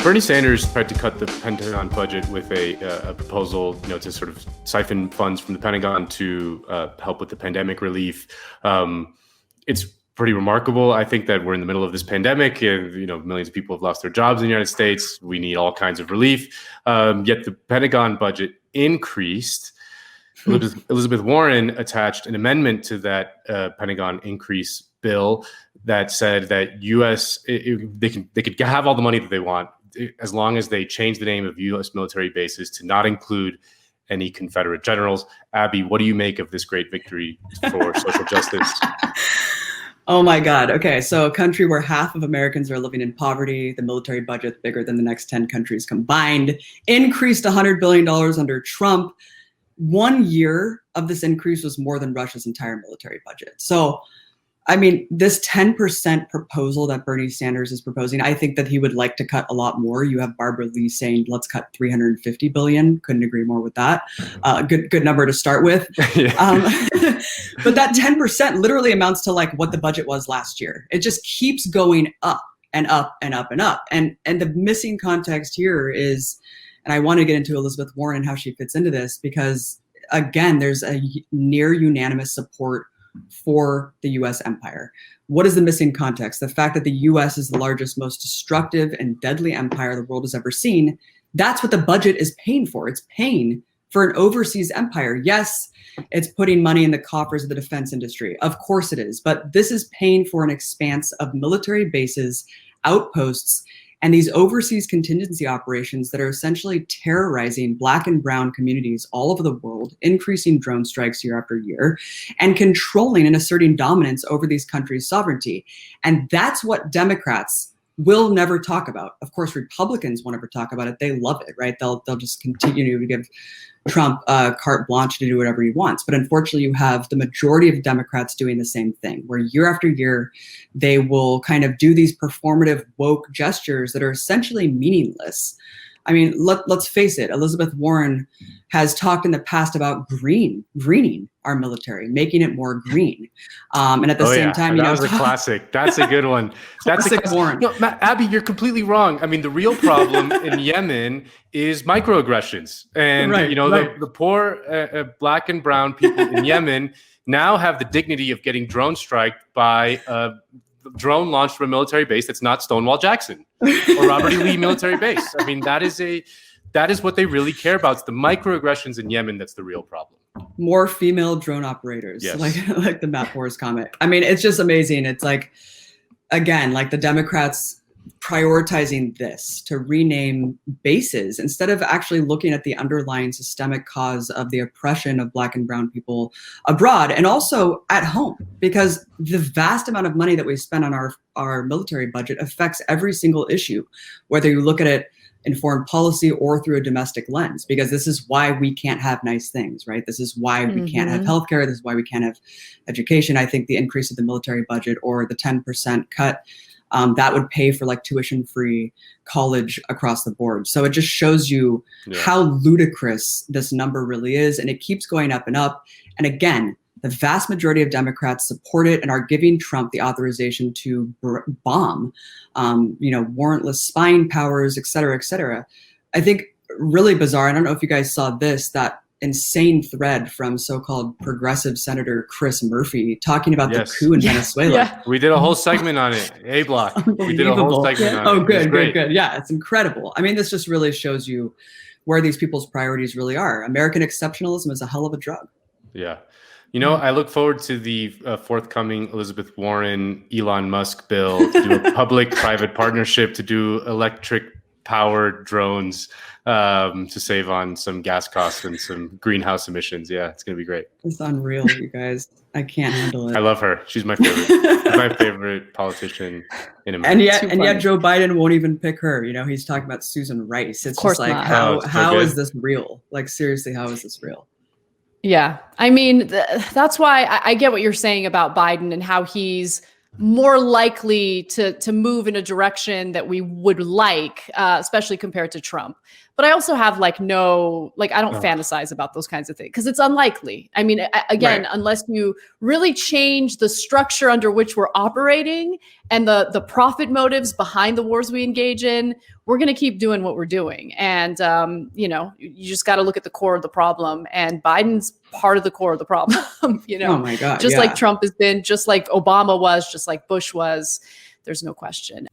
Bernie Sanders tried to cut the Pentagon budget with a proposal, to sort of siphon funds from the Pentagon to help with the pandemic relief. It's pretty remarkable. I think that we're in the middle of this pandemic, and millions of people have lost their jobs in the United States. We need all kinds of relief. Yet the Pentagon budget increased. Elizabeth Warren attached an amendment to that Pentagon increase bill that said that they could have all the money that they want as long as they change the name of U.S. military bases to not include any Confederate generals. Abby, what do you make of this great victory for social justice? Oh my God. Okay. So a country where half of Americans are living in poverty, the military budget bigger than the next 10 countries combined, increased $100 billion under Trump. 1 year of this increase was more than Russia's entire military budget. So, I mean, this 10% proposal that Bernie Sanders is proposing, I think that he would like to cut a lot more. You have Barbara Lee saying, let's cut $350 billion. Couldn't agree more with that. Good number to start with. But that 10% literally amounts to like what the budget was last year. It just keeps going up and up and up and up. And the missing context here is, and I want to get into Elizabeth Warren and how she fits into this, because again, there's a near unanimous support for the U.S. empire. What is the missing context? The fact that the U.S. is the largest, most destructive and deadly empire the world has ever seen. That's what the budget is paying for. It's paying for an overseas empire. Yes, it's putting money in the coffers of the defense industry. Of course it is. But this is paying for an expanse of military bases, outposts, and these overseas contingency operations that are essentially terrorizing Black and brown communities all over the world, increasing drone strikes year after year, and controlling and asserting dominance over these countries' sovereignty. And that's what Democrats will never talk about. Of course, Republicans won't ever talk about it. They love it, right? They'll just continue to give Trump carte blanche to do whatever he wants. But unfortunately, you have the majority of Democrats doing the same thing, where year after year, they will kind of do these performative woke gestures that are essentially meaningless. I mean, let's face it, Elizabeth Warren has talked in the past about greening our military, making it more green. And at the same time, that was a classic. That's a good one. That's a classic. Warren. No, Abby, you're completely wrong. I mean, the real problem in Yemen is microaggressions. And, the poor Black and brown people in Yemen now have the dignity of getting drone striked by a drone launched from a military base that's not Stonewall Jackson or Robert E. Lee military base. I mean, that is what they really care about. It's the microaggressions in Yemen that's the real problem. More female drone operators, yes. like the Matt Forrest comment. I mean, it's just amazing. It's like, again, like the Democrats prioritizing this to rename bases instead of actually looking at the underlying systemic cause of the oppression of Black and brown people abroad and also at home, because the vast amount of money that we spend on our military budget affects every single issue, whether you look at it in foreign policy or through a domestic lens, because this is why we can't have nice things, right? This is why we can't have healthcare. This is why we can't have education. I think the increase of the military budget or the 10% cut, that would pay for like tuition-free college across the board. So it just shows you how ludicrous this number really is. And it keeps going up and up. And again, the vast majority of Democrats support it and are giving Trump the authorization to bomb, warrantless spying powers, et cetera, et cetera. I think really bizarre. I don't know if you guys saw that insane thread from so-called progressive Senator Chris Murphy talking about the coup in Venezuela. Yeah. We did a whole segment on it. A-Block. We did a whole segment on it. Oh, good. Yeah, it's incredible. I mean, this just really shows you where these people's priorities really are. American exceptionalism is a hell of a drug. Yeah. I look forward to the forthcoming Elizabeth Warren, Elon Musk bill to do a public-private partnership to do electric-powered drones to save on some gas costs and some greenhouse emissions. Yeah, it's going to be great. It's unreal, you guys. I can't handle it. I love her. She's my favorite. She's my favorite politician in America. And yet Joe Biden won't even pick her. He's talking about Susan Rice. It's just like, how is this real? Like, seriously, how is this real? Yeah. I mean, that's why I get what you're saying about Biden and how he's more likely to move in a direction that we would like, especially compared to Trump. But I also have like I don't fantasize about those kinds of things because it's unlikely. I mean, again, unless you really change the structure under which we're operating and the profit motives behind the wars we engage in, we're going to keep doing what we're doing. And, you just got to look at the core of the problem. And Biden's part of the core of the problem, Oh my God. just like Trump has been, just like Obama was, just like Bush was. There's no question.